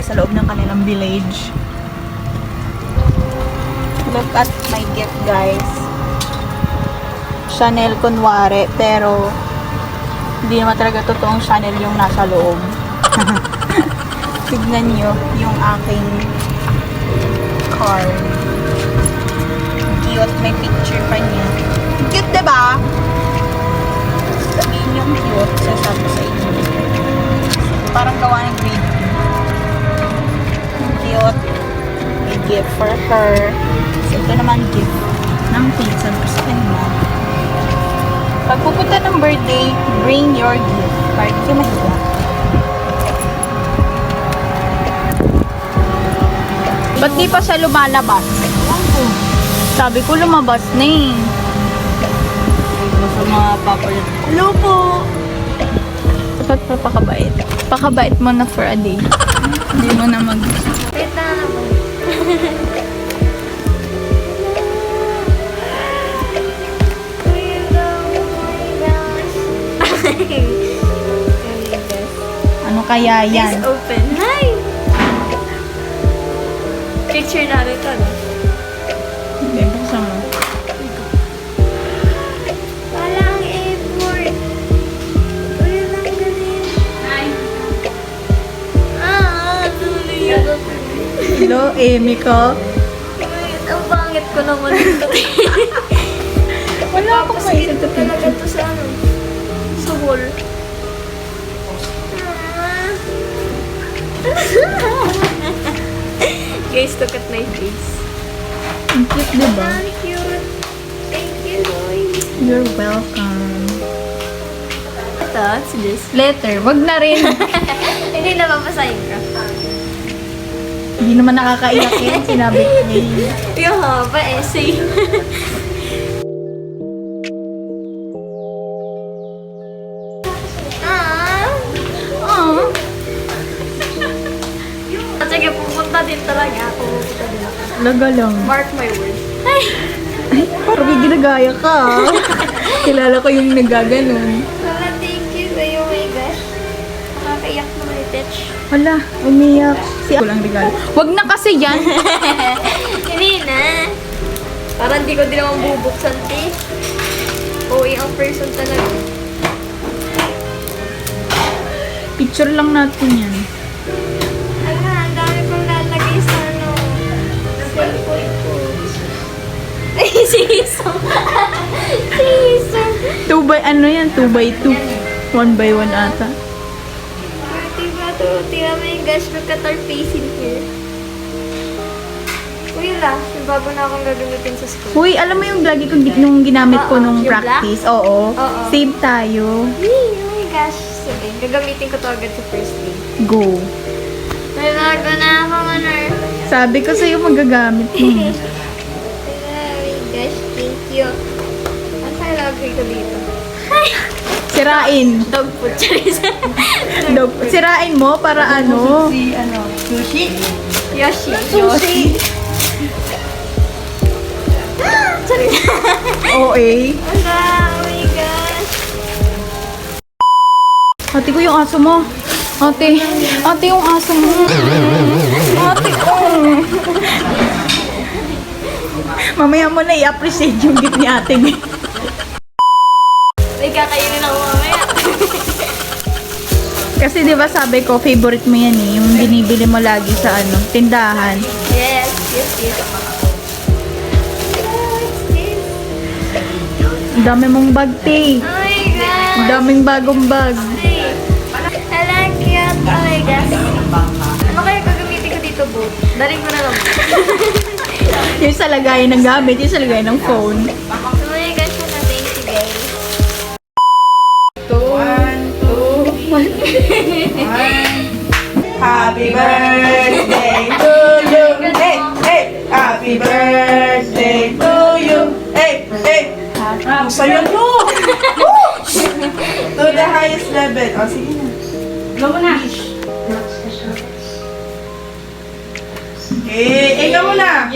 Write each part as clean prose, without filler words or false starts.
sa loob ng kanilang village. Look at my gift, guys. Chanel kunwari, pero hindi naman talaga totoong Chanel yung nasa loob. Tignan nyo yung aking card. Cute, may picture pa niya. Cute, diba? Sabihin yung cute, sasabi ko sa inyo. Parang gawa ng grade. Cute. May gift for her. So, ito naman gift ng pizza sa kanya. Pag pupunta ng birthday, bring your gift. Para di kayo mahiya. Ba't di pa siya lumalabas? Sabi ko lumabas na eh. Sa mga papalit. Hello po! Dapat pa pakabait. Pakabait mo na for a day. Hindi mo na mag... Wait na naman. Ano kaya yan? Please open. Hi! Picture natin ito, no? Hindi, buksan mo. Walang effort. Uy, lang galing. Hi! Tuloy ako. Hello, Amy ko. Ang pangit ko naman ito. Wala akong maisip Ito talaga ito sa ano? Sa wall. Guys, look at my face. Ang cute, diba? Ang cute. Thank you, Lloyd. You're welcome. Ito, what's this? Letter, wag na rin. Hindi na mapasahin ka. Hindi naman nakakaiyak yan, sinabi ko eh. Yung haba, essay. Oh. At sige, pupunta din talaga ako. Pupunta din ako. Laga lang. Mark my words. Ay, parang may ginagaya ka. Kilala ko yung nagaganon. Wala, thank you sa'yo, oh my gosh. Nakakaiyak naman itich. Wala, umiyak. Si lang regalo. Wag na kasi yan. Hindi na. Parang di ko din naman bubuksan, te. OA ang person talaga. Picture lang natin yan. Ala, ang dami kong lalagay sa ano. Cellphone ko. Ay, si Isong. Si Isong. 2 by, ano yan? 2 by 2. 1 by 1 ata. Diba to? Tingnan mo yung gosh, look at our face in here. Uy, wala. Yung bago na akong gagamitin sa school. Uy, alam mo yung lagi ko nung ginamit ko Oo, nung yung practice? Oo. Oo. Save tayo. Hey, oh my gosh. Sige, gagamitin ko to agad sa first day. Go. May bago na akong ano. Sabi ko sa'yo magagamit mo. Oh my gosh, thank you. Ang kalagay ko dito. Sirain. Dog food, charis. Sirain mo para ano? Yoshi. Sushi. Charis. OA. Ala, oh my gosh. Ate ko yung aso mo. Ate yung aso mo. Ate ko. Mamaya mo na i-appreciate yung gift ni ate. May kakainin ako mamaya. Kasi 'di ba sabi ko favorite mo yan eh, yung binibili mo lagi sa ano, tindahan. Yes. What's this? Ang dami mong bag, te. Oh my gosh. Ang daming bagong bag. I like it. Oh my gosh. Ano kaya gagamitin ko dito, Bo? Daling ko na lang. Yung sa lagayan ng gamit, yung sa lagayan ng phone. Oh my gosh, thank you guys. 1, 2, 1. Happy birthday to you. Hey, hey. Happy birthday to you. Hey, hey. Ang saya nyo. To the highest level. O, sige na. Go mo na. Ikaw muna.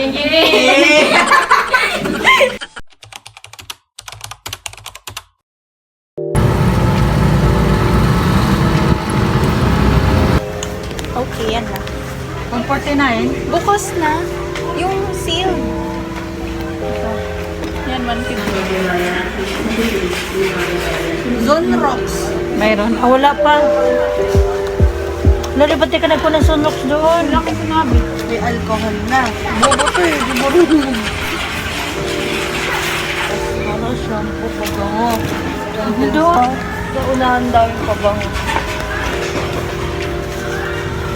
Okay, yan na. kinain? Bukas na. Yung seal. Yan, 150. Zone Rocks. Mayroon. Ah, wala pa. Lali, ba't di ka nagpunta ng Sunlocks doon? Wala ko sinabi. May alcohol na. Bobo to eh. Di marunong. Ano, shampoo, pabango. Doon. Sa unahan daw yung pabango.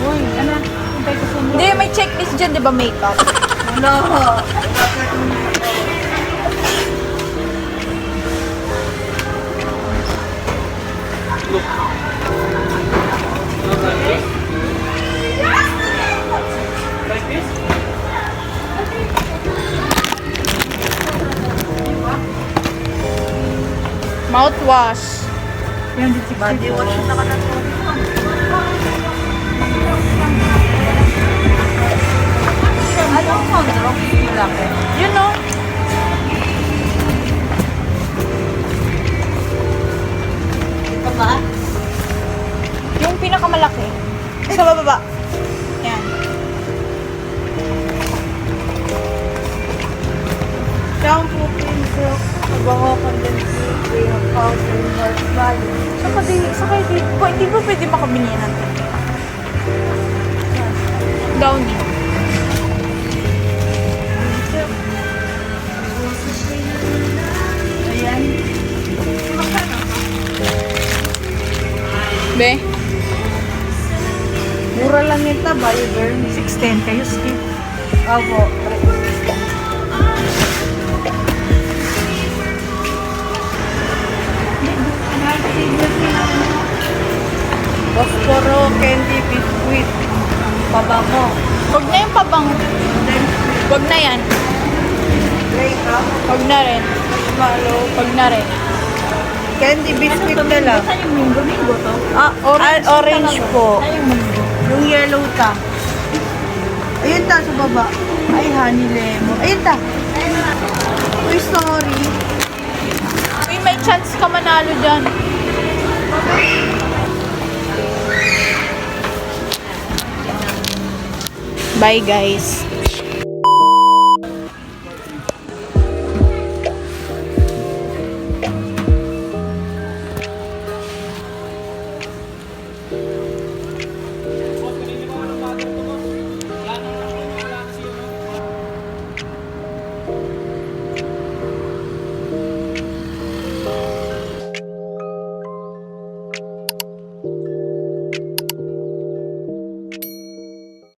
Uy, ano? Hintay ko Sunlocks. Hindi, may checklist dyan, di ba, makeup? Wala. Mouthwash. Yan, di si Body wash na ka na to. Ano ang Sunlocks? Malaki. You know? Ito ba? Yung pinakamalaki. Sa bababa. Yan. Shampoo, pencil, pabango, condenser, cream, powder, horse value. Saka hindi ba pwede makabili yan natin? Downy. Ayan. Be? Mura lang ito, Bioderm. 610 kayo, Steve. Opo. Bosporo, candy, biscuit, pabango. Huwag na yung pabang. Huwag na yan. Gray cup, Huwag na rin. marshmallow, Huwag na rin. candy, biscuit na lang. Saan yung minggo-minggo to? Orange po. Saan yung minggo? Yung yellow ta. Ayun ta, sa baba. Ay, honey lemon. Ayun ta. Uy, sorry. Uy, may chance ka manalo dyan. Bye, guys.